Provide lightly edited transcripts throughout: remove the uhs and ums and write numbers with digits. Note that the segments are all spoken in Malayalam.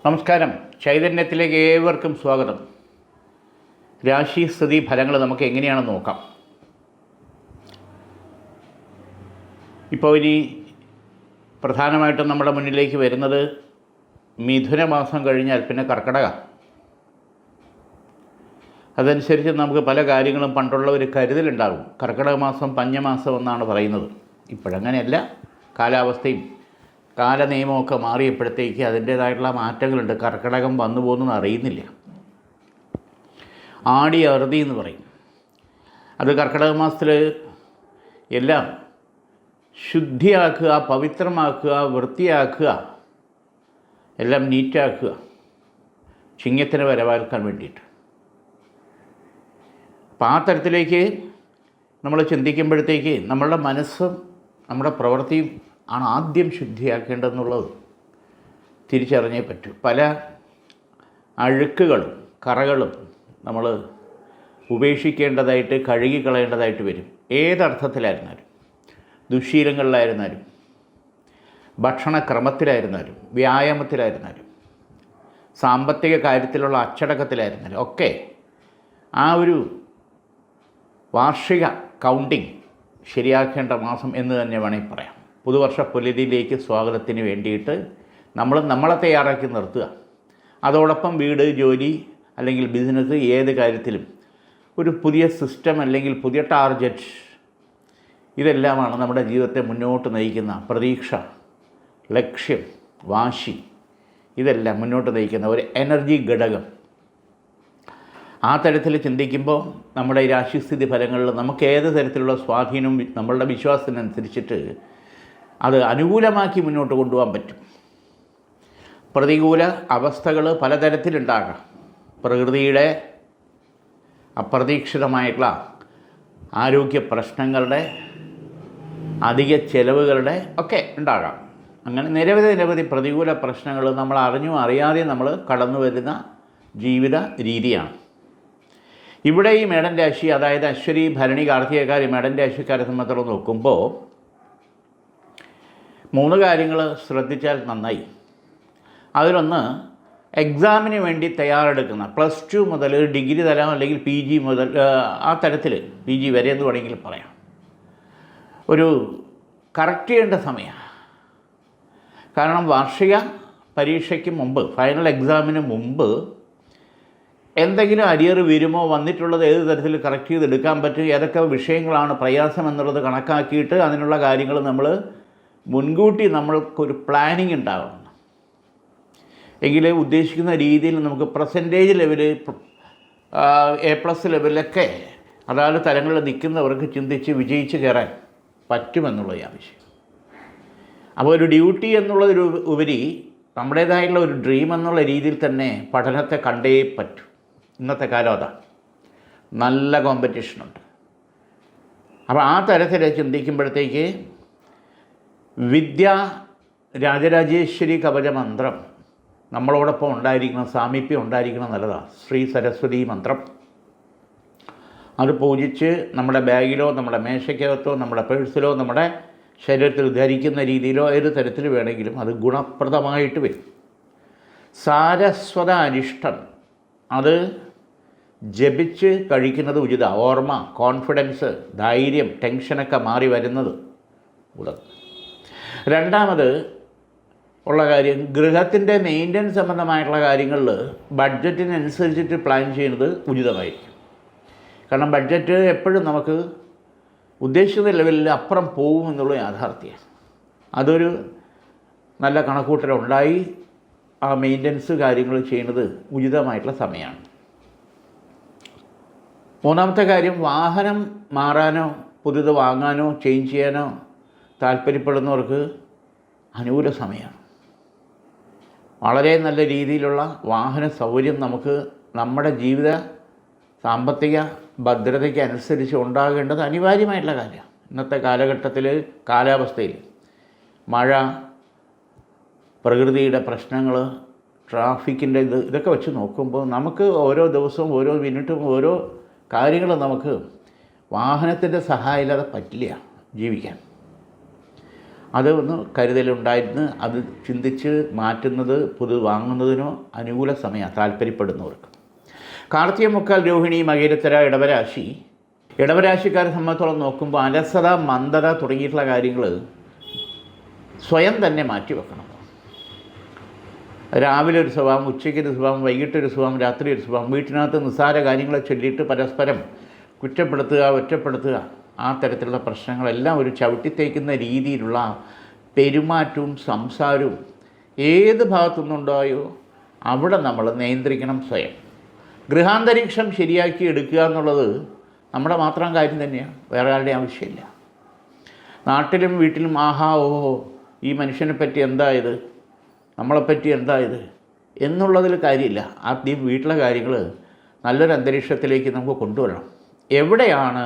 നമസ്കാരം. ചൈതന്യത്തിലേക്ക് ഏവർക്കും സ്വാഗതം. രാശിസ്ഥിതി ഫലങ്ങൾ നമുക്ക് എങ്ങനെയാണെന്ന് നോക്കാം. ഇപ്പോൾ ഇനി പ്രധാനമായിട്ടും നമ്മുടെ മുന്നിലേക്ക് വരുന്നത് മിഥുന മാസം കഴിഞ്ഞാൽ പിന്നെ കർക്കിടക. അതനുസരിച്ച് നമുക്ക് പല കാര്യങ്ങളും പണ്ടുള്ള ഒരു കരുതലുണ്ടാകും. കർക്കിടക മാസം പഞ്ഞമാസം എന്നാണ് പറയുന്നത്. ഇപ്പോഴങ്ങനെയല്ല. കാലാവസ്ഥയും കാലനിയമമൊക്കെ മാറിയപ്പോഴത്തേക്ക് അതിൻ്റേതായിട്ടുള്ള മാറ്റങ്ങളുണ്ട്. കർക്കിടകം വന്നു പോകുന്നതെന്ന് അറിയുന്നില്ല. ആടി അറുതി എന്ന് പറയും. അത് കർക്കിടക മാസത്തിൽ എല്ലാം ശുദ്ധിയാക്കുക, പവിത്രമാക്കുക, വൃത്തിയാക്കുക, എല്ലാം നീറ്റാക്കുക, ചിങ്ങത്തിന് വരവേൽക്കാൻ വേണ്ടിയിട്ട്. അപ്പം ആ തരത്തിലേക്ക് നമ്മൾ ചിന്തിക്കുമ്പോഴത്തേക്ക് നമ്മളുടെ മനസ്സും നമ്മുടെ പ്രവൃത്തിയും ആണ് ആദ്യം ശുദ്ധിയാക്കേണ്ടതെന്നുള്ളത് തിരിച്ചറിഞ്ഞേ പറ്റൂ. പല അഴുക്കുകളും കറകളും നമ്മൾ ഉപേക്ഷിക്കേണ്ടതായിട്ട്, കഴുകിക്കളയേണ്ടതായിട്ട് വരും. ഏതർത്ഥത്തിലായിരുന്നാലും, ദുശ്ശീലങ്ങളിലായിരുന്നാലും, ഭക്ഷണക്രമത്തിലായിരുന്നാലും, വ്യായാമത്തിലായിരുന്നാലും, സാമ്പത്തിക കാര്യത്തിലുള്ള അച്ചടക്കത്തിലായിരുന്നാലും ഒക്കെ ആ ഒരു വാർഷിക കൗണ്ടിങ് ശരിയാക്കേണ്ട മാസം എന്ന് തന്നെ വേണമെങ്കിൽ പറയാം. പുതുവർഷ പുലരിയിലേക്ക് സ്വാഗതത്തിന് വേണ്ടിയിട്ട് നമ്മളെ തയ്യാറാക്കി നിർത്തുക. അതോടൊപ്പം വീട്, ജോലി അല്ലെങ്കിൽ ബിസിനസ്, ഏത് കാര്യത്തിലും ഒരു പുതിയ സിസ്റ്റം അല്ലെങ്കിൽ പുതിയ ടാർഗറ്റ്, ഇതെല്ലാമാണ് നമ്മുടെ ജീവിതത്തെ മുന്നോട്ട് നയിക്കുന്ന പ്രതീക്ഷ, ലക്ഷ്യം, വാശി, ഇതെല്ലാം മുന്നോട്ട് നയിക്കുന്ന ഒരു എനർജി ഘടകം. ആ തരത്തിൽ ചിന്തിക്കുമ്പോൾ നമ്മുടെ ഈ രാശിസ്ഥിതി ഫലങ്ങളിൽ നമുക്ക് ഏത് തരത്തിലുള്ള സ്വാധീനവും നമ്മളുടെ വിശ്വാസത്തിനനുസരിച്ചിട്ട് അത് അനുകൂലമാക്കി മുന്നോട്ട് കൊണ്ടുപോകാൻ പറ്റും. പ്രതികൂല അവസ്ഥകൾ പലതരത്തിലുണ്ടാകാം. പ്രകൃതിയുടെ അപ്രതീക്ഷിതമായിട്ടുള്ള ആരോഗ്യ പ്രശ്നങ്ങളുടെ, അധിക ചെലവുകളുടെ ഒക്കെ ഉണ്ടാകാം. അങ്ങനെ നിരവധി പ്രതികൂല പ്രശ്നങ്ങൾ നമ്മൾ അറിഞ്ഞും അറിയാതെയും നമ്മൾ കടന്നു വരുന്ന ജീവിത രീതിയാണ്. ഇവിടെ ഈ മേടൻ രാശി, അതായത് അശ്വതി, ഭരണി, കാർത്തികക്കാർ, മേടൻ രാശിക്കാരെ സംബന്ധിച്ചിടത്തോളം നോക്കുമ്പോൾ 3 കാര്യങ്ങൾ ശ്രദ്ധിച്ചാൽ നന്നായി. അതിലൊന്ന്, എക്സാമിന് വേണ്ടി തയ്യാറെടുക്കുന്ന +2 മുതൽ ഡിഗ്രി തലം അല്ലെങ്കിൽ PG മുതൽ ആ തരത്തിൽ PG വരെ എന്ന് വേണമെങ്കിൽ പറയാം, ഒരു കറക്റ്റ് ചെയ്യേണ്ട സമയമാണ്. കാരണം വാർഷിക പരീക്ഷയ്ക്ക് മുമ്പ്, ഫൈനൽ എക്സാമിന് മുമ്പ് എന്തെങ്കിലും അരിയർ വരുമോ, വന്നിട്ടുള്ളത് ഏത് തരത്തിൽ കറക്റ്റ് ചെയ്തെടുക്കാൻ പറ്റും, ഏതൊക്കെ വിഷയങ്ങളാണ് പ്രയാസം എന്നുള്ളത് കണക്കാക്കിയിട്ട് അതിനുള്ള കാര്യങ്ങൾ നമ്മൾ മുൻകൂട്ടി നമ്മൾക്കൊരു പ്ലാനിങ് ഉണ്ടാകണം. എങ്കിലേ ഉദ്ദേശിക്കുന്ന രീതിയിൽ നമുക്ക് പെർസെൻറ്റേജ് ലെവൽ, A+ ലെവലിലൊക്കെ അതായത് തലങ്ങളിൽ നിൽക്കുന്നവർക്ക് ചിന്തിച്ച് വിജയിച്ച് കയറാൻ പറ്റുമെന്നുള്ളത് ആവശ്യം. അപ്പോൾ ഒരു ഡ്യൂട്ടി എന്നുള്ളതൊരു ഉപരി നമ്മുടേതായിട്ടുള്ള ഒരു ഡ്രീം എന്നുള്ള രീതിയിൽ തന്നെ പഠനത്തെ കണ്ടേ പറ്റൂ. ഇന്നത്തെ കാലം അതാണ്. നല്ല കോമ്പറ്റീഷനുണ്ട്. അപ്പോൾ ആ തരത്തിൽ ചിന്തിക്കുമ്പോഴത്തേക്ക് വിദ്യ രാജരാജേശ്വരി കവചമന്ത്രം നമ്മളോടൊപ്പം ഉണ്ടായിരിക്കണം, സാമീപ്യം ഉണ്ടായിരിക്കണം, നല്ലതാണ്. ശ്രീ സരസ്വതി മന്ത്രം അത് പൂജിച്ച് നമ്മുടെ ബാഗിലോ നമ്മുടെ മേശയ്ക്കകത്തോ നമ്മുടെ പേഴ്സിലോ നമ്മുടെ ശരീരത്തിൽ ധരിക്കുന്ന രീതിയിലോ ഏത് തരത്തിൽ വേണമെങ്കിലും അത് ഗുണപ്രദമായിട്ട് വരും. സാരസ്വത അരിഷ്ടം അത് ജപിച്ച് കഴിക്കുന്നത് ഉചിത. ഓർമ്മ, കോൺഫിഡൻസ്, ധൈര്യം, ടെൻഷനൊക്കെ മാറി വരുന്നത് ഉള്ളത്. രണ്ടാമത് ഉള്ള കാര്യം, ഗൃഹത്തിൻ്റെ മെയിൻ്റനൻസ് സംബന്ധമായിട്ടുള്ള കാര്യങ്ങളിൽ ബഡ്ജറ്റിനനുസരിച്ചിട്ട് പ്ലാൻ ചെയ്യുന്നത് ഉചിതമായിരിക്കും. കാരണം ബഡ്ജറ്റ് എപ്പോഴും നമുക്ക് ഉദ്ദേശിക്കുന്ന ലെവലിൽ അപ്പുറം പോകും എന്നുള്ള യാഥാർത്ഥ്യമാണ്. അതൊരു നല്ല കണക്കൂട്ടലുണ്ടായി ആ മെയിൻ്റനൻസ് കാര്യങ്ങൾ ചെയ്യുന്നത് ഉചിതമായിട്ടുള്ള സമയമാണ്. മൂന്നാമത്തെ കാര്യം, വാഹനം മാറാനോ പുതിയത് വാങ്ങാനോ ചേഞ്ച് ചെയ്യാനോ താല്പര്യപ്പെടുന്നവർക്ക് അനുകൂല സമയമാണ്. വളരെ നല്ല രീതിയിലുള്ള വാഹന സൗകര്യം നമുക്ക് നമ്മുടെ ജീവിത സാമ്പത്തിക ഭദ്രതയ്ക്ക് അനുസരിച്ച് ഉണ്ടാകേണ്ടത് അനിവാര്യമായിട്ടുള്ള കാര്യമാണ്. ഇന്നത്തെ കാലഘട്ടത്തിൽ, കാലാവസ്ഥയിൽ മഴ, പ്രകൃതിയുടെ പ്രശ്നങ്ങൾ, ട്രാഫിക്കിൻ്റെ ഇതൊക്കെ വെച്ച് നോക്കുമ്പോൾ നമുക്ക് ഓരോ ദിവസവും ഓരോ മിനിറ്റും ഓരോ കാര്യങ്ങൾ നമുക്ക് വാഹനത്തിൻ്റെ സഹായം ഇല്ലാതെ പറ്റില്ല ജീവിക്കാൻ. അത് ഒന്ന് കരുതലുണ്ടായിരുന്നു. അത് ചിന്തിച്ച് മാറ്റുന്നത് പുതു വാങ്ങുന്നതിനോ അനുകൂല സമയമാണ് താല്പര്യപ്പെടുന്നവർക്ക്. കാർത്തിക മുക്കാൽ രോഹിണി മകയിരത്തര ഇടവരാശി. ഇടവരാശിക്കാരെ സംബന്ധിച്ചോളം നോക്കുമ്പോൾ അലസത, മന്ദത തുടങ്ങിയിട്ടുള്ള കാര്യങ്ങൾ സ്വയം തന്നെ മാറ്റി വെക്കണം. രാവിലെ ഒരു സ്വഭാവം, ഉച്ചയ്ക്കൊരു സ്വഭാവം, വൈകിട്ടൊരു സ്വഭാവം, രാത്രി ഒരു സ്വഭാവം, വീട്ടിനകത്ത് നിസ്സാര കാര്യങ്ങളെ ചൊല്ലിയിട്ട് പരസ്പരം കുറ്റപ്പെടുത്തുക, ഒറ്റപ്പെടുത്തുക, ആ തരത്തിലുള്ള പ്രശ്നങ്ങളെല്ലാം ഒരു ചവിട്ടിത്തേക്കുന്ന രീതിയിലുള്ള പെരുമാറ്റവും സംസാരവും ഏത് ഭാഗത്തുനിന്നുണ്ടായോ അവിടെ നമ്മൾ നിയന്ത്രിക്കണം സ്വയം. ഗൃഹാന്തരീക്ഷം ശരിയാക്കി എടുക്കുക എന്നുള്ളത് നമ്മുടെ മാത്രം കാര്യം തന്നെയാണ്, വേറെ ആരുടെ ആവശ്യമില്ല. നാട്ടിലും വീട്ടിലും ആഹാ ഓഹോ ഈ മനുഷ്യനെ പറ്റി എന്തായത്, നമ്മളെപ്പറ്റി എന്തായത് എന്നുള്ളതിൽ കാര്യമില്ല. ആദ്യം വീട്ടിലെ കാര്യങ്ങൾ നല്ലൊരു അന്തരീക്ഷത്തിലേക്ക് നമുക്ക് കൊണ്ടുവരണം. എവിടെയാണ്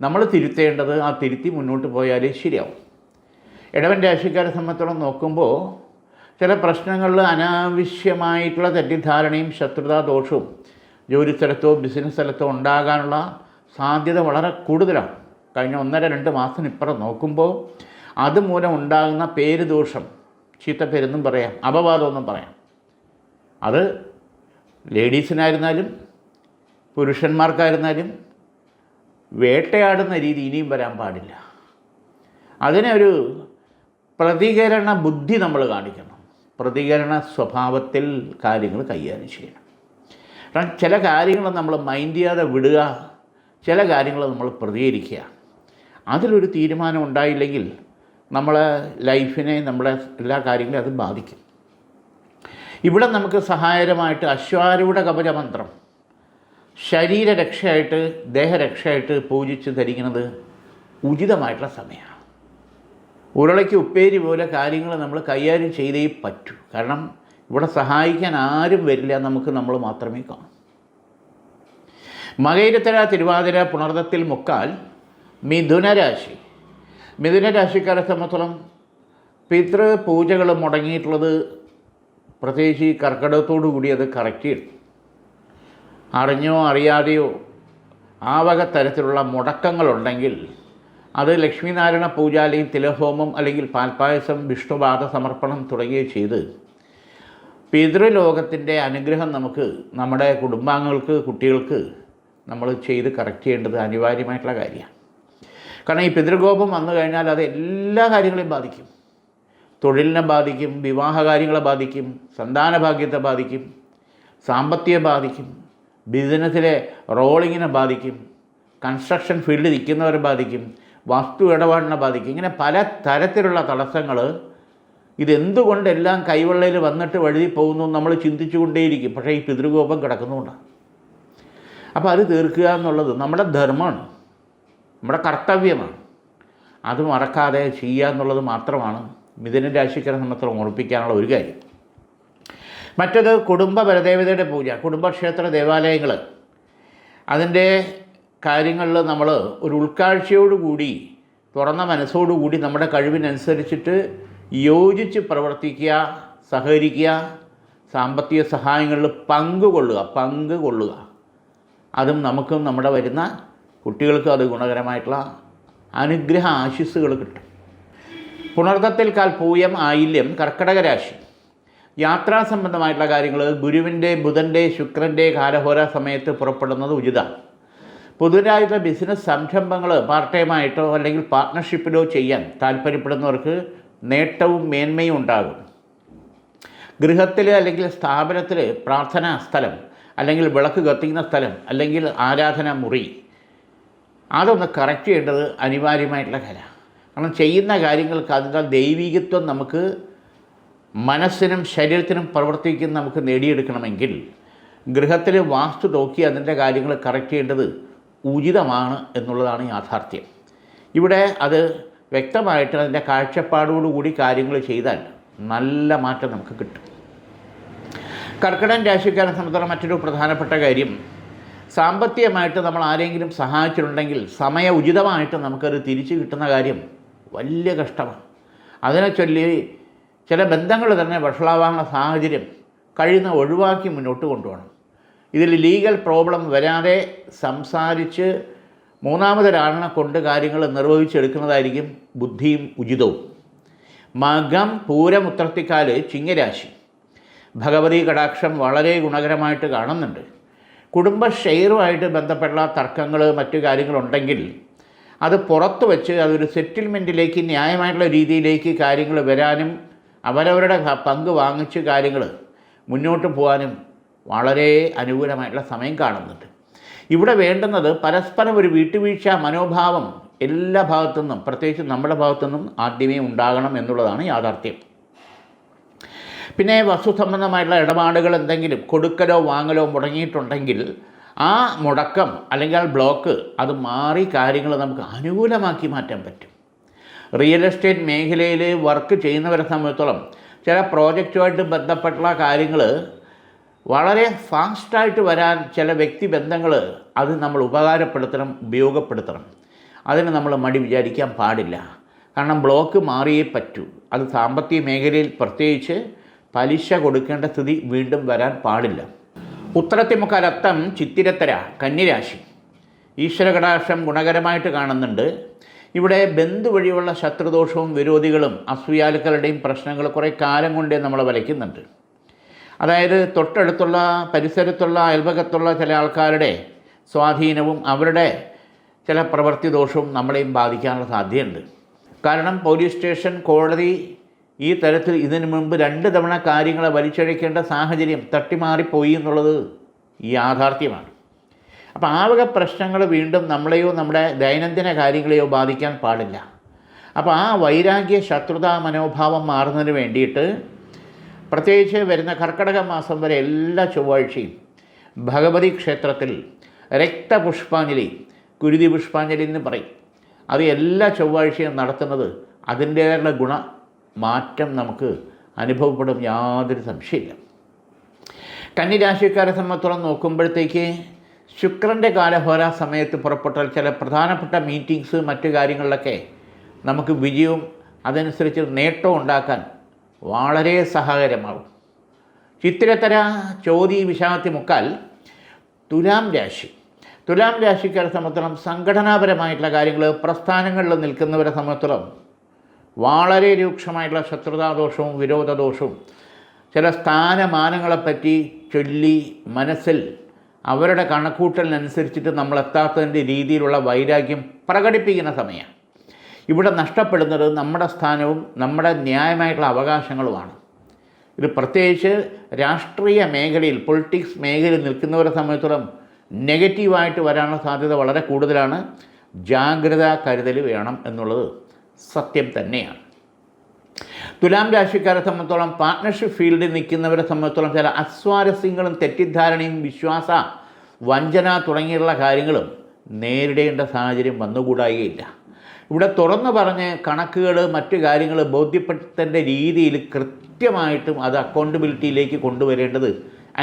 നമ്മൾ തിരുത്തേണ്ടത് ആ തിരുത്തി മുന്നോട്ട് പോയാലേ ശരിയാവും. ഇടവൻ രാശിക്കാരെ സംബന്ധിച്ചോളം നോക്കുമ്പോൾ ചില പ്രശ്നങ്ങളിൽ അനാവശ്യമായിട്ടുള്ള തെറ്റിദ്ധാരണയും ശത്രുതാ ദോഷവും ജോലിസ്ഥലത്തോ ബിസിനസ് സ്ഥലത്തോ ഉണ്ടാകാനുള്ള സാധ്യത വളരെ കൂടുതലാണ്. കഴിഞ്ഞ 1-2 മാസത്തിനിപ്പുറം നോക്കുമ്പോൾ അതുമൂലം ഉണ്ടാകുന്ന പേര് ദോഷം, ചീത്തപ്പേരെന്നും പറയാം, അപവാദമെന്നും പറയാം. അത് ലേഡീസിനായിരുന്നാലും പുരുഷന്മാർക്കായിരുന്നാലും വേട്ടയാടുന്ന രീതി ഇനിയും വരാൻ പാടില്ല. അതിനെ ഒരു പ്രതികരണ ബുദ്ധി നമ്മൾ കാണിക്കണം. പ്രതികരണ സ്വഭാവത്തിൽ കാര്യങ്ങൾ കൈകാര്യം ചെയ്യണം. കാരണം ചില കാര്യങ്ങൾ നമ്മൾ മൈൻഡ് ചെയ്യാതെ വിടുക, ചില കാര്യങ്ങൾ നമ്മൾ പ്രതികരിക്കുക. അതിലൊരു തീരുമാനം ഉണ്ടായില്ലെങ്കിൽ നമ്മളെ ലൈഫിനെ, നമ്മുടെ എല്ലാ കാര്യങ്ങളെയും അത് ബാധിക്കും. ഇവിടെ നമുക്ക് സഹായകരമായിട്ട് അശ്വാരൂഢ കവചമന്ത്രം ശരീരരക്ഷയായിട്ട്, ദേഹരക്ഷയായിട്ട് പൂജിച്ച് ധരിക്കുന്നത് ഉചിതമായിട്ടുള്ള സമയമാണ്. ഉരുളയ്ക്ക് ഉപ്പേരി പോലെ കാര്യങ്ങൾ നമ്മൾ കൈകാര്യം ചെയ്തേ പറ്റൂ. കാരണം ഇവിടെ സഹായിക്കാൻ ആരും വരില്ല, നമുക്ക് നമ്മൾ മാത്രമേ കാണൂ. മകയിരത്തര തിരുവാതിര പുണർദത്തിൽ മുക്കാൽ മിഥുനരാശി. മിഥുനരാശിക്കാരെ സംബന്ധിച്ചോളം പിതൃ പൂജകൾ മുടങ്ങിയിട്ടുള്ളത് പ്രത്യേകിച്ച് ഈ കർക്കിടകത്തോടു കൂടി അത് കറക്റ്റ് ചെയ്യും. അറിഞ്ഞോ അറിയാതെയോ ആ വക തരത്തിലുള്ള മുടക്കങ്ങളുണ്ടെങ്കിൽ അത് ലക്ഷ്മീനാരായണ പൂജ അല്ലെങ്കിൽ തിലഹോമം അല്ലെങ്കിൽ പാൽപ്പായസം, വിഷ്ണുപാദ സമർപ്പണം തുടങ്ങിയ ചെയ്ത് പിതൃലോകത്തിൻ്റെ അനുഗ്രഹം നമുക്ക്, നമ്മുടെ കുടുംബാംഗങ്ങൾക്ക്, കുട്ടികൾക്ക് നമ്മൾ ചെയ്ത് കറക്റ്റ് ചെയ്യേണ്ടത് അനിവാര്യമായിട്ടുള്ള കാര്യമാണ്. കാരണം ഈ പിതൃകോപം വന്നു കഴിഞ്ഞാൽ അത് എല്ലാ കാര്യങ്ങളെയും ബാധിക്കും. തൊഴിലിനെ ബാധിക്കും, വിവാഹ കാര്യങ്ങളെ ബാധിക്കും, സന്താനഭാഗ്യത്തെ ബാധിക്കും, സാമ്പത്തികം ബാധിക്കും, ബിസിനസ്സിലെ റോളിങ്ങിനെ ബാധിക്കും, കൺസ്ട്രക്ഷൻ ഫീൽഡിൽ നിൽക്കുന്നവരെ ബാധിക്കും, വസ്തു ഇടപാടിനെ ബാധിക്കും. ഇങ്ങനെ പല തരത്തിലുള്ള തടസ്സങ്ങൾ ഇതെന്തുകൊണ്ടെല്ലാം കൈവെള്ളയിൽ വന്നിട്ട് വഴുതി പോകുന്നു നമ്മൾ ചിന്തിച്ചു കൊണ്ടേയിരിക്കും. പക്ഷേ ഈ പിതൃകോപം കിടക്കുന്നുകൊണ്ടാണ്. അപ്പോൾ അത് തീർക്കുക എന്നുള്ളത് നമ്മുടെ ധർമ്മമാണ്, നമ്മുടെ കർത്തവ്യമാണ്. അത് മറക്കാതെ ചെയ്യുക എന്നുള്ളത് മാത്രമാണ് മിഥുന രാശിക്കാരെ സംബന്ധിച്ച് ഓർപ്പിക്കാനുള്ള ഒരു കാര്യം. മറ്റത് കുടുംബ പരദേവതയുടെ പൂജ, കുടുംബക്ഷേത്ര ദേവാലയങ്ങൾ, അതിൻ്റെ കാര്യങ്ങളിൽ നമ്മൾ ഒരു ഉൾക്കാഴ്ചയോടുകൂടി, തുറന്ന മനസ്സോടുകൂടി നമ്മുടെ കഴിവിനനുസരിച്ചിട്ട് യോജിച്ച് പ്രവർത്തിക്കുക, സഹകരിക്കുക, സാമ്പത്തിക സഹായങ്ങളിൽ പങ്കുകൊള്ളുക. അതും നമുക്കും നമ്മുടെ വരുന്ന കുട്ടികൾക്കും അത് ഗുണകരമായിട്ടുള്ള അനുഗ്രഹ ആശിസ്സുകൾ കിട്ടും. പുണർദത്തിൽ കാൽ പൂയം ആയില്യം കർക്കടക രാശി. യാത്രാ സംബന്ധമായിട്ടുള്ള കാര്യങ്ങൾ ഗുരുവിൻ്റെ, ബുധൻ്റെ, ശുക്രൻ്റെ കാലഹോര സമയത്ത് പുറപ്പെടുന്നത് ഉചിതമാണ്. പുതുതായിട്ടുള്ള ബിസിനസ് സംരംഭങ്ങൾ പാർട്ട് ടൈമായിട്ടോ അല്ലെങ്കിൽ പാർട്ട്ണർഷിപ്പിലോ ചെയ്യാൻ താല്പര്യപ്പെടുന്നവർക്ക് നേട്ടവും മേന്മയും ഉണ്ടാകും. ഗൃഹത്തിൽ അല്ലെങ്കിൽ സ്ഥാപനത്തിൽ പ്രാർത്ഥനാ സ്ഥലം അല്ലെങ്കിൽ വിളക്ക് കത്തിക്കുന്ന സ്ഥലം അല്ലെങ്കിൽ ആരാധനാ മുറി, അതൊന്ന് കറക്റ്റ് ചെയ്യേണ്ടത് അനിവാര്യമായിട്ടുള്ള കാര്യമാണ്. കാരണം ചെയ്യുന്ന കാര്യങ്ങൾക്ക് അതിൻ്റെ ദൈവികത്വം നമുക്ക് മനസ്സിനും ശരീരത്തിനും പ്രവർത്തിക്കുന്ന നമുക്ക് നേടിയെടുക്കണമെങ്കിൽ ഗൃഹത്തിൽ വാസ്തു നോക്കി അതിൻ്റെ കാര്യങ്ങൾ കറക്റ്റ് ചെയ്യേണ്ടത് ഉചിതമാണ് എന്നുള്ളതാണ് യാഥാർത്ഥ്യം. ഇവിടെ അത് വ്യക്തമായിട്ട് അതിൻ്റെ കാഴ്ചപ്പാടോടുകൂടി കാര്യങ്ങൾ ചെയ്താൽ നല്ല മാറ്റം നമുക്ക് കിട്ടും. കർക്കിടകൻ രാശിക്കാരെ സംബന്ധിച്ചുള്ള മറ്റൊരു പ്രധാനപ്പെട്ട കാര്യം, സാമ്പത്തികമായിട്ട് നമ്മൾ ആരെങ്കിലും സഹായിച്ചിട്ടുണ്ടെങ്കിൽ സമയ ഉചിതമായിട്ട് നമുക്കത് തിരിച്ചു കിട്ടുന്ന കാര്യം വലിയ കഷ്ടമാണ്. അതിനെ ചൊല്ലി ചില ബന്ധങ്ങൾ തന്നെ വഷളാവാനുള്ള സാഹചര്യം കഴിയുന്ന ഒഴിവാക്കി മുന്നോട്ട് കൊണ്ടുപോകണം. ഇതിൽ ലീഗൽ പ്രോബ്ലം വരാതെ സംസാരിച്ച് മൂന്നാമതൊരാളിനെ കൊണ്ട് കാര്യങ്ങൾ നിർവഹിച്ചെടുക്കുന്നതായിരിക്കും ബുദ്ധിയും ഉചിതവും. മകം പൂരം ഉത്രത്തിക്കാല് ചിങ്ങരാശി. ഭഗവതി കടാക്ഷം വളരെ ഗുണകരമായിട്ട് കാണുന്നുണ്ട്. കുടുംബ ഷെയറുമായിട്ട് ബന്ധപ്പെട്ട തർക്കങ്ങൾ മറ്റു കാര്യങ്ങളുണ്ടെങ്കിൽ അത് പുറത്ത് വെച്ച് അതൊരു സെറ്റിൽമെൻറ്റിലേക്ക്, ന്യായമായിട്ടുള്ള രീതിയിലേക്ക് കാര്യങ്ങൾ വരാനും അവരവരുടെ പങ്ക് വാങ്ങിച്ച് കാര്യങ്ങൾ മുന്നോട്ട് പോകാനും വളരെ അനുകൂലമായിട്ടുള്ള സമയം കാണുന്നുണ്ട്. ഇവിടെ വേണ്ടുന്നത് പരസ്പരം ഒരു വിട്ടുവീഴ്ച മനോഭാവം എല്ലാ ഭാഗത്തു നിന്നും, പ്രത്യേകിച്ച് നമ്മുടെ ഭാഗത്തു നിന്നും ആദ്യമേ ഉണ്ടാകണം എന്നുള്ളതാണ് യാഥാർത്ഥ്യം. പിന്നെ വസ്തുസംബന്ധമായിട്ടുള്ള ഇടപാടുകൾ എന്തെങ്കിലും കൊടുക്കലോ വാങ്ങലോ മുടങ്ങിയിട്ടുണ്ടെങ്കിൽ ആ മുടക്കം അല്ലെങ്കിൽ ആ ബ്ലോക്ക് അത് മാറി കാര്യങ്ങൾ നമുക്ക് അനുകൂലമാക്കി മാറ്റാൻ പറ്റും. റിയൽ എസ്റ്റേറ്റ് മേഖലയിൽ വർക്ക് ചെയ്യുന്നവരെ സംബന്ധിച്ചിടത്തോളം ചില പ്രോജക്റ്റുമായിട്ട് ബന്ധപ്പെട്ടുള്ള കാര്യങ്ങൾ വളരെ ഫാസ്റ്റായിട്ട് വരാൻ ചില വ്യക്തിബന്ധങ്ങൾ അത് നമ്മൾ ഉപകാരപ്പെടുത്തണം, ഉപയോഗപ്പെടുത്തണം. അതിന് നമ്മൾ മടി വിചാരിക്കാൻ പാടില്ല. കാരണം ബ്ലോക്ക് മാറിയേ പറ്റൂ. അത് സാമ്പത്തിക മേഖലയിൽ പ്രത്യേകിച്ച് പലിശ കൊടുക്കേണ്ട സ്ഥിതി വീണ്ടും വരാൻ പാടില്ല. ഉത്രത്തിമുക്കാലത്തം ചിത്തിരത്തര കന്നിരാശി. ഈശ്വരകടാക്ഷം ഗുണകരമായിട്ട് കാണുന്നുണ്ട്. ഇവിടെ ബന്ധു വഴിയുള്ള ശത്രുദോഷവും വിരോധികളും അസൂയാലുക്കളുടെയും പ്രശ്നങ്ങൾ കുറേ കാലം കൊണ്ടേ നമ്മളെ വലയ്ക്കുന്നുണ്ട്. അതായത് തൊട്ടടുത്തുള്ള പരിസരത്തുള്ള അയൽപക്കത്തുള്ള ചില ആൾക്കാരുടെ സ്വാധീനവും അവരുടെ ചില പ്രവൃത്തി ദോഷവും നമ്മളെയും ബാധിക്കാനുള്ള സാധ്യതയുണ്ട്. കാരണം പോലീസ് സ്റ്റേഷൻ, കോടതി ഈ തരത്തിൽ ഇതിനു മുമ്പ് 2 തവണ കാര്യങ്ങളെ വലിച്ചഴിക്കേണ്ട സാഹചര്യം തട്ടിമാറിപ്പോയി എന്നുള്ളത് യാഥാർത്ഥ്യമാണ്. അപ്പോൾ ആ വക പ്രശ്നങ്ങൾ വീണ്ടും നമ്മളെയോ നമ്മുടെ ദൈനംദിന കാര്യങ്ങളെയോ ബാധിക്കാൻ പാടില്ല. അപ്പോൾ ആ വൈരാഗ്യ ശത്രുതാ മനോഭാവം മാറുന്നതിന് വേണ്ടിയിട്ട് പ്രത്യേകിച്ച് വരുന്ന കർക്കിടക മാസം വരെ എല്ലാ ചൊവ്വാഴ്ചയും ഭഗവതി ക്ഷേത്രത്തിൽ രക്തപുഷ്പാഞ്ജലി, കുരുതി പുഷ്പാഞ്ജലി എന്ന് പറയും, അത് എല്ലാ ചൊവ്വാഴ്ചയും നടത്തുന്നത് അതിൻ്റേതായുള്ള ഗുണമാറ്റം നമുക്ക് അനുഭവപ്പെടും, യാതൊരു സംശയമില്ല. കന്നിരാശിക്കാരെ സംബന്ധിച്ചോളം നോക്കുമ്പോഴത്തേക്ക് ശുക്രൻ്റെ കാലഹോരാ സമയത്ത് പുറപ്പെട്ടാൽ ചില പ്രധാനപ്പെട്ട മീറ്റിങ്സ് മറ്റു കാര്യങ്ങളിലൊക്കെ നമുക്ക് വിജയവും അതനുസരിച്ച് നേട്ടവും ഉണ്ടാക്കാൻ വളരെ സഹായകരമാകും. ചിത്തിരത്തര ചോതി വിശാഖത്തി മുക്കാൽ തുലാം രാശി. തുലാം രാശിക്കാരെ സംബന്ധിച്ചിടത്തോളം സംഘടനാപരമായിട്ടുള്ള കാര്യങ്ങൾ, പ്രസ്ഥാനങ്ങളിൽ നിൽക്കുന്നവരെ സംബന്ധിച്ചിടത്തോളം വളരെ രൂക്ഷമായിട്ടുള്ള ശത്രുതാദോഷവും വിരോധദോഷവും ചില സ്ഥാനമാനങ്ങളെപ്പറ്റി ചൊല്ലി മനസ്സിൽ അവരുടെ കണക്കൂട്ടലിനനുസരിച്ചിട്ട് നമ്മളെത്താത്തതിൻ്റെ രീതിയിലുള്ള വൈരാഗ്യം പ്രകടിപ്പിക്കുന്ന സമയമാണ്. ഇവിടെ നഷ്ടപ്പെടുന്നത് നമ്മുടെ സ്ഥാനവും നമ്മുടെ ന്യായമായിട്ടുള്ള അവകാശങ്ങളുമാണ്. ഇത് പ്രത്യേകിച്ച് രാഷ്ട്രീയ മേഖലയിൽ, പൊളിറ്റിക്സ് മേഖലയിൽ നിൽക്കുന്നവരെ സംബന്ധിച്ചിടത്തോളം നെഗറ്റീവായിട്ട് വരാനുള്ള സാധ്യത വളരെ കൂടുതലാണ്. ജാഗ്രത കരുതൽ വേണം എന്നുള്ളത് സത്യം തന്നെയാണ്. തുലാം രാശിക്കാരെ സംബന്ധിച്ചോളം പാർട്ട്ണർഷിപ്പ് ഫീൽഡിൽ നിൽക്കുന്നവരെ സംബന്ധിച്ചോളം ചില അസ്വാരസ്യങ്ങളും തെറ്റിദ്ധാരണയും വിശ്വാസ വഞ്ചന തുടങ്ങിയുള്ള കാര്യങ്ങളും നേരിടേണ്ട സാഹചര്യം വന്നുകൂടായികയില്ല. ഇവിടെ തുറന്നു പറഞ്ഞ് കണക്കുകൾ മറ്റു കാര്യങ്ങൾ ബോധ്യപ്പെടുത്തേണ്ട രീതിയിൽ കൃത്യമായിട്ടും അത് അക്കൗണ്ടബിലിറ്റിയിലേക്ക് കൊണ്ടുവരേണ്ടത്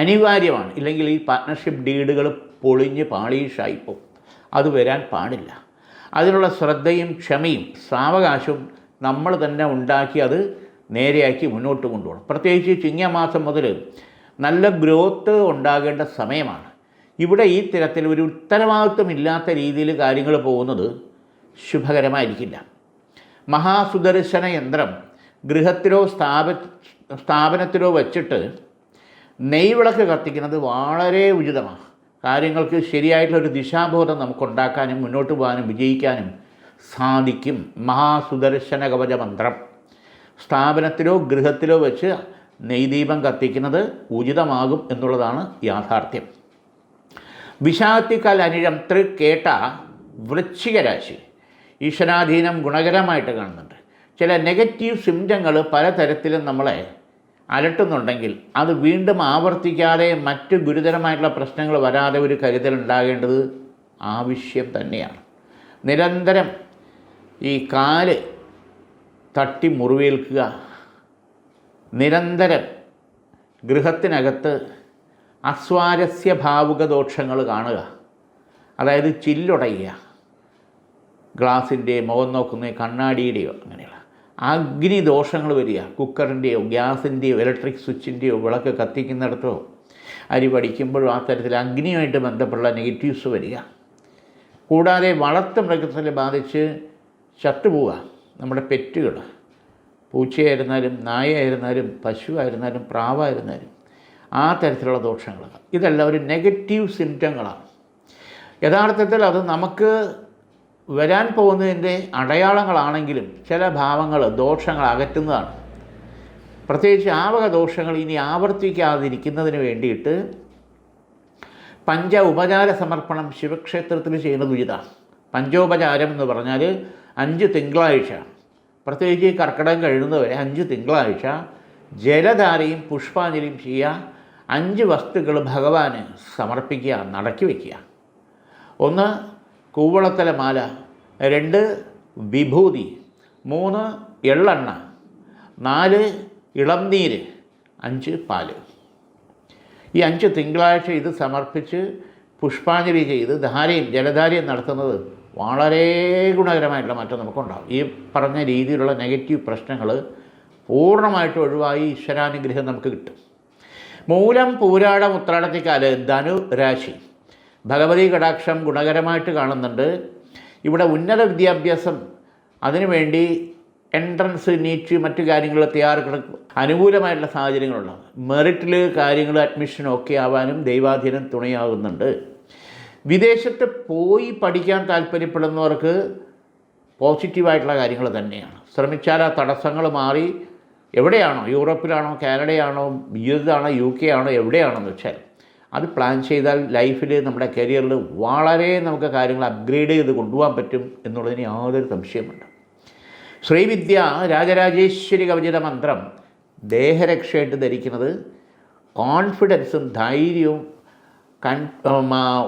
അനിവാര്യമാണ്. ഇല്ലെങ്കിൽ ഈ പാർട്ട്ണർഷിപ്പ് ഡീഡുകൾ പൊളിഞ്ഞ് പാളീഷായിപ്പോൾ അത് വരാൻ പാടില്ല. അതിനുള്ള ശ്രദ്ധയും ക്ഷമയും സാവകാശവും നമ്മൾ തന്നെ ഉണ്ടാക്കി അത് നേരെയാക്കി മുന്നോട്ട് കൊണ്ടുപോകണം. പ്രത്യേകിച്ച് ചിങ്ങമാസം മുതൽ നല്ല ഗ്രോത്ത് ഉണ്ടാകേണ്ട സമയമാണ്. ഇവിടെ ഈ തരത്തിൽ ഒരു ഉത്തരവാദിത്വമില്ലാത്ത രീതിയിൽ കാര്യങ്ങൾ പോകുന്നത് ശുഭകരമായിരിക്കില്ല. മഹാസുദർശന യന്ത്രം ഗൃഹത്തിലോ സ്ഥാപനത്തിലോ വച്ചിട്ട് നെയ്വിളക്ക് കത്തിക്കുന്നത് വളരെ ഉചിതമാണ്. കാര്യങ്ങൾക്ക് ശരിയായിട്ടുള്ളൊരു ദിശാബോധം നമുക്കുണ്ടാക്കാനും മുന്നോട്ട് പോകാനും വിജയിക്കാനും സാധിക്കും. മഹാസുദർശന കവച മന്ത്രം സ്ഥാപനത്തിലോ ഗൃഹത്തിലോ വെച്ച് നെയ്ദീപം കത്തിക്കുന്നത് ഉചിതമാകും എന്നുള്ളതാണ് യാഥാർത്ഥ്യം. വിശാഖത്തിക്കാൽ അനിഴം തൃക്കേട്ട വൃശ്ചിക രാശി. ഈശ്വരാധീനം ഗുണകരമായിട്ട് കാണുന്നുണ്ട്. ചില നെഗറ്റീവ് സിംറ്റങ്ങൾ പലതരത്തിലും നമ്മളെ അലട്ടുന്നുണ്ടെങ്കിൽ അത് വീണ്ടും ആവർത്തിക്കാതെ മറ്റ് ഗുരുതരമായിട്ടുള്ള പ്രശ്നങ്ങൾ വരാതെ ഒരു കരുതലുണ്ടാകേണ്ടത് ആവശ്യം തന്നെയാണ്. നിരന്തരം ഈ കാല് തട്ടി മുറിവേൽക്കുക, നിരന്തരം ഗൃഹത്തിനകത്ത് അസ്വാരസ്യ ഭാവുക ദോഷങ്ങൾ കാണുക, അതായത് ചില്ലുടയുക, ഗ്ലാസിൻ്റെ മുഖം നോക്കുന്ന കണ്ണാടിയുടെയോ അങ്ങനെയുള്ള അഗ്നി ദോഷങ്ങൾ വരിക, കുക്കറിൻ്റെയോ ഗ്യാസിൻ്റെയോ ഇലക്ട്രിക് സ്വിച്ചിൻ്റെയോ വിളക്ക് കത്തിക്കുന്നിടത്തോ അരി പഠിക്കുമ്പോഴും ആ തരത്തിൽ അഗ്നിയുമായിട്ട് ബന്ധപ്പെട്ടുള്ള നെഗറ്റീവ്സ് വരിക. കൂടാതെ വളർത്തു മൃഗത്തിനെ ബാധിച്ച് ചത്തുപോവുക നമ്മുടെ പെറ്റുകൾ, പൂച്ചയായിരുന്നാലും നായയായിരുന്നാലും പശുവായിരുന്നാലും പ്രാവായിരുന്നാലും ആ തരത്തിലുള്ള ദോഷങ്ങൾ. ഇതെല്ലാം ഒരു നെഗറ്റീവ് സിംറ്റങ്ങളാണ്. യഥാർത്ഥത്തിൽ അത് നമുക്ക് വരാൻ പോകുന്നതിൻ്റെ അടയാളങ്ങളാണെങ്കിലും ചില ഭാവങ്ങൾ ദോഷങ്ങൾ അകറ്റുന്നതാണ്. പ്രത്യേകിച്ച് ആ വക ദോഷങ്ങൾ ഇനി ആവർത്തിക്കാതിരിക്കുന്നതിന് വേണ്ടിയിട്ട് ഉപചാര സമർപ്പണം ശിവക്ഷേത്രത്തിൽ ചെയ്യുന്നത് ഉചിതമാണ്. പഞ്ചോപചാരം എന്ന് പറഞ്ഞാൽ 5 തിങ്കളാഴ്ച, പ്രത്യേകിച്ച് കർക്കിടകം കഴിയുന്നവരെ 5 തിങ്കളാഴ്ച ജലധാരയും പുഷ്പാഞ്ജലിയും ചെയ്യുക. 5 വസ്തുക്കൾ ഭഗവാന് സമർപ്പിക്കുക, നടക്കി വയ്ക്കുക. 1 കൂവളത്തല മാല, 2 വിഭൂതി, 3 എള്ളെണ്ണ, 4 ഇളംനീര്, 5 പാല്. ഈ 5 തിങ്കളാഴ്ച ഇത് സമർപ്പിച്ച് പുഷ്പാഞ്ജലി ചെയ്ത് ജലധാരയും നടത്തുന്നത് വളരെ ഗുണകരമായിട്ടുള്ള മാറ്റം നമുക്കുണ്ടാകും. ഈ പറഞ്ഞ രീതിയിലുള്ള നെഗറ്റീവ് പ്രശ്നങ്ങൾ പൂർണ്ണമായിട്ട് ഒഴിവായി ഈശ്വരാനുഗ്രഹം നമുക്ക് കിട്ടും. മൂലം പൂരാടം ഉത്രാടത്തിക്കാല് ധനു രാശി ഭഗവതി കടാക്ഷം ഗുണകരമായിട്ട് കാണുന്നുണ്ട്. ഇവിടെ ഉന്നത വിദ്യാഭ്യാസം, അതിനുവേണ്ടി എൻട്രൻസ്, നീറ്റ്, മറ്റു കാര്യങ്ങൾ തയ്യാറെടുക്കും അനുകൂലമായിട്ടുള്ള സാഹചര്യങ്ങളുണ്ടാകും. മെറിറ്റിൽ കാര്യങ്ങൾ അഡ്മിഷനൊക്കെ ആവാനും ദൈവാധീനം തുണയാകുന്നുണ്ട്. വിദേശത്ത് പോയി പഠിക്കാൻ താല്പര്യപ്പെടുന്നവർക്ക് പോസിറ്റീവായിട്ടുള്ള കാര്യങ്ങൾ തന്നെയാണ്. ശ്രമിച്ചാൽ ആ തടസ്സങ്ങൾ മാറി എവിടെയാണോ, യൂറോപ്പിലാണോ, കാനഡയാണോ, യുഎസാണോ, UK ആണോ, എവിടെയാണെന്ന് വെച്ചാൽ അത് പ്ലാൻ ചെയ്താൽ ലൈഫിൽ നമ്മുടെ കരിയറിൽ വളരെ നമുക്ക് കാര്യങ്ങൾ അപ്ഗ്രേഡ് ചെയ്ത് കൊണ്ടുപോകാൻ പറ്റും എന്നുള്ളതിന് യാതൊരു സംശയമുണ്ട്. ശ്രീവിദ്യ രാജരാജേശ്വരി കവചിത മന്ത്രം ദേഹരക്ഷയായിട്ട് ധരിക്കുന്നത് കോൺഫിഡൻസും ധൈര്യവും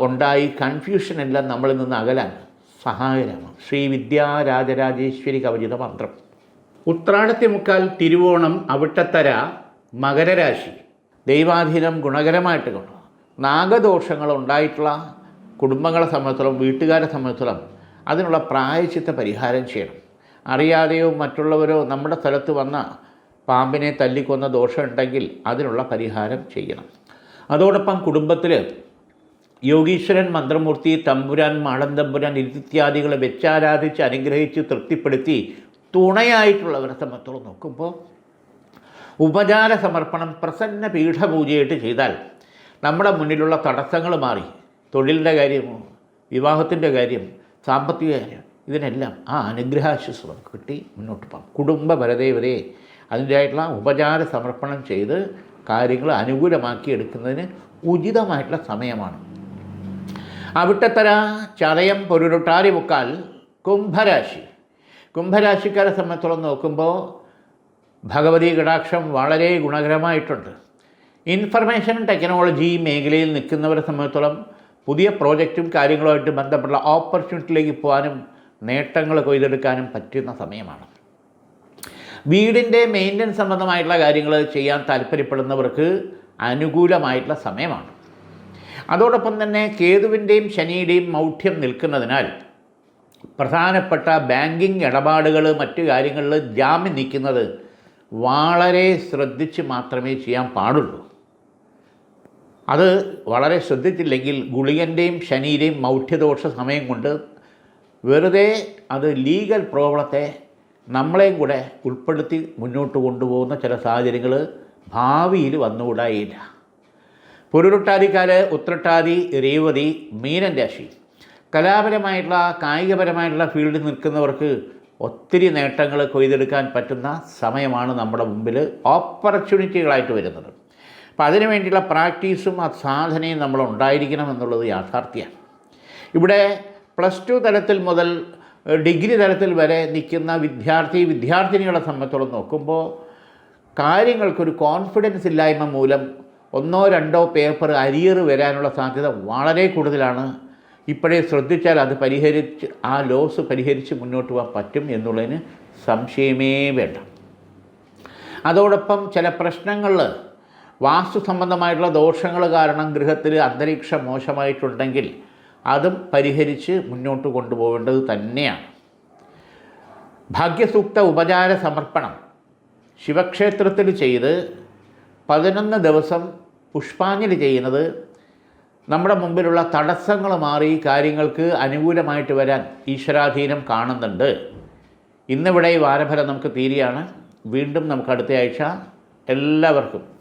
ഉണ്ടായി കൺഫ്യൂഷനെല്ലാം നമ്മളിൽ നിന്ന് അകലാൻ സഹായകരമാണ്. ശ്രീവിദ്യ രാജരാജേശ്വരി കവചിത മന്ത്രം. ഉത്രാടത്തി മുക്കാൽ തിരുവോണം അവിട്ടത്തര മകരരാശി ദൈവാധീനം ഗുണകരമായിട്ട് കാണും. നാഗദോഷങ്ങൾ ഉണ്ടായിട്ടുള്ള കുടുംബങ്ങളെ സംബന്ധിച്ചിടത്തോളം, വീട്ടുകാരെ സംബന്ധിച്ചിടത്തോളം അതിനുള്ള പ്രായശ്ചിത്ത പരിഹാരം ചെയ്യണം. അറിയാതെയോ മറ്റുള്ളവരോ നമ്മുടെ സ്ഥലത്ത് വന്ന പാമ്പിനെ തല്ലിക്കൊന്ന ദോഷമുണ്ടെങ്കിൽ അതിനുള്ള പരിഹാരം ചെയ്യണം. അതോടൊപ്പം കുടുംബത്തിൽ യോഗീശ്വരൻ, മന്ത്രമൂർത്തി, തമ്പുരാൻ, മാടൻ തമ്പുരാൻ ഇത്യാദികളെ വെച്ചാരാധിച്ച് അനുഗ്രഹിച്ച് തൃപ്തിപ്പെടുത്തി തുണയായിട്ടുള്ളവരെ സംബന്ധിച്ചോളം നോക്കുമ്പോൾ ഉപചാര സമർപ്പണം പ്രസന്ന പീഠപൂജയായിട്ട് ചെയ്താൽ നമ്മുടെ മുന്നിലുള്ള തടസ്സങ്ങൾ മാറി തൊഴിലിൻ്റെ കാര്യമോ വിവാഹത്തിൻ്റെ കാര്യം സാമ്പത്തിക കാര്യം ഇതിനെല്ലാം ആ അനുഗ്രഹാശ്വാസം നമുക്ക് കിട്ടി മുന്നോട്ട് പോകാം. കുടുംബ പരദേവതയെ അതിൻ്റെതായിട്ടുള്ള ഉപചാര സമർപ്പണം ചെയ്ത് കാര്യങ്ങൾ അനുകൂലമാക്കി എടുക്കുന്നതിന് ഉചിതമായിട്ടുള്ള സമയമാണ്. അവിട്ടത്തര ചതയം പൊരുരുട്ടാരി മുക്കാൽ കുംഭരാശി. കുംഭരാശിക്കാരെ സംബന്ധിച്ചോളം നോക്കുമ്പോൾ ഭഗവതി കടാക്ഷം വളരെ ഗുണകരമായിട്ടുണ്ട്. ഇൻഫർമേഷൻ ടെക്നോളജി മേഖലയിൽ നിൽക്കുന്നവരെ സംബന്ധിച്ചോളം പുതിയ പ്രോജക്റ്റും കാര്യങ്ങളുമായിട്ട് ബന്ധപ്പെട്ട ഓപ്പർച്യൂണിറ്റിയിലേക്ക് പോകാനും നേട്ടങ്ങൾ കൊയ്തെടുക്കാനും പറ്റുന്ന സമയമാണ്. വീടിൻ്റെ മെയിൻ്റനൻസ് സംബന്ധമായിട്ടുള്ള കാര്യങ്ങൾ ചെയ്യാൻ താല്പര്യപ്പെടുന്നവർക്ക് അനുകൂലമായിട്ടുള്ള സമയമാണ്. അതോടൊപ്പം തന്നെ കേതുവിൻ്റെയും ശനിയുടെയും മൗഢ്യം നിൽക്കുന്നതിനാൽ പ്രധാനപ്പെട്ട ബാങ്കിങ് ഇടപാടുകൾ മറ്റു കാര്യങ്ങളിൽ ജാമ്യം നിൽക്കുന്നത് വളരെ ശ്രദ്ധിച്ച് മാത്രമേ ചെയ്യാൻ പാടുള്ളൂ. അത് വളരെ ശ്രദ്ധിച്ചില്ലെങ്കിൽ ഗുളികൻ്റെയും ശനിയുടെയും മൗഢ്യദോഷ സമയം കൊണ്ട് വെറുതെ അത് ലീഗൽ പ്രോബ്ലത്തെ നമ്മളെയും കൂടെ ഉൾപ്പെടുത്തി മുന്നോട്ട് കൊണ്ടുപോകുന്ന ചില സാഹചര്യങ്ങൾ ഭാവിയിൽ വന്നുകൂടായില്ല. പുരുരുട്ടാതിക്കാല് ഉത്രട്ടാതി രേവതി മീനൻ രാശി കലാപരമായിട്ടുള്ള കായികപരമായിട്ടുള്ള ഫീൽഡിൽ നിൽക്കുന്നവർക്ക് ഒത്തിരി നേട്ടങ്ങൾ കൊയ്തെടുക്കാൻ പറ്റുന്ന സമയമാണ് നമ്മുടെ മുമ്പിൽ ഓപ്പർച്യൂണിറ്റികളായിട്ട് വരുന്നത്. അപ്പോൾ അതിനു വേണ്ടിയുള്ള പ്രാക്ടീസും ആ സാധനയും നമ്മൾ ഉണ്ടായിരിക്കണം എന്നുള്ളത് യാഥാർത്ഥ്യമാണ്. ഇവിടെ +2 തലത്തിൽ മുതൽ ഡിഗ്രി തലത്തിൽ വരെ നിൽക്കുന്ന വിദ്യാർത്ഥിനികളെ സംബന്ധിച്ചോളം നോക്കുമ്പോൾ കാര്യങ്ങൾക്കൊരു കോൺഫിഡൻസ് ഇല്ലായ്മ മൂലം 1 or 2 പേപ്പർ അരിയർ വരാനുള്ള സാധ്യത വളരെ കൂടുതലാണ്. ഇപ്പോഴേ ശ്രദ്ധിച്ചാൽ അത് പരിഹരിച്ച് ആ ലോസ് പരിഹരിച്ച് മുന്നോട്ട് പോകാൻ പറ്റും എന്നുള്ളതിന് സംശയമേ വേണ്ട. അതോടൊപ്പം ചില പ്രശ്നങ്ങൾ വാസ്തു സംബന്ധമായിട്ടുള്ള ദോഷങ്ങൾ കാരണം ഗൃഹത്തിൽ അന്തരീക്ഷം മോശമായിട്ടുണ്ടെങ്കിൽ അതും പരിഹരിച്ച് മുന്നോട്ട് കൊണ്ടുപോകേണ്ടത് തന്നെയാണ്. ഭാഗ്യസൂക്ത ഉപചാര സമർപ്പണം ശിവക്ഷേത്രത്തിൽ ചെയ്ത് 11 ദിവസം പുഷ്പാഞ്ജലി ചെയ്യുന്നത് നമ്മുടെ മുമ്പിലുള്ള തടസ്സങ്ങൾ മാറി കാര്യങ്ങൾക്ക് അനുകൂലമായിട്ട് വരാൻ ഈശ്വരാധീനം കാണുന്നുണ്ട്. ഇന്നിവിടെ ഈ വാരഫലം നമുക്ക് തീരുകയാണ്. വീണ്ടും നമുക്ക് അടുത്ത ആഴ്ച എല്ലാവർക്കും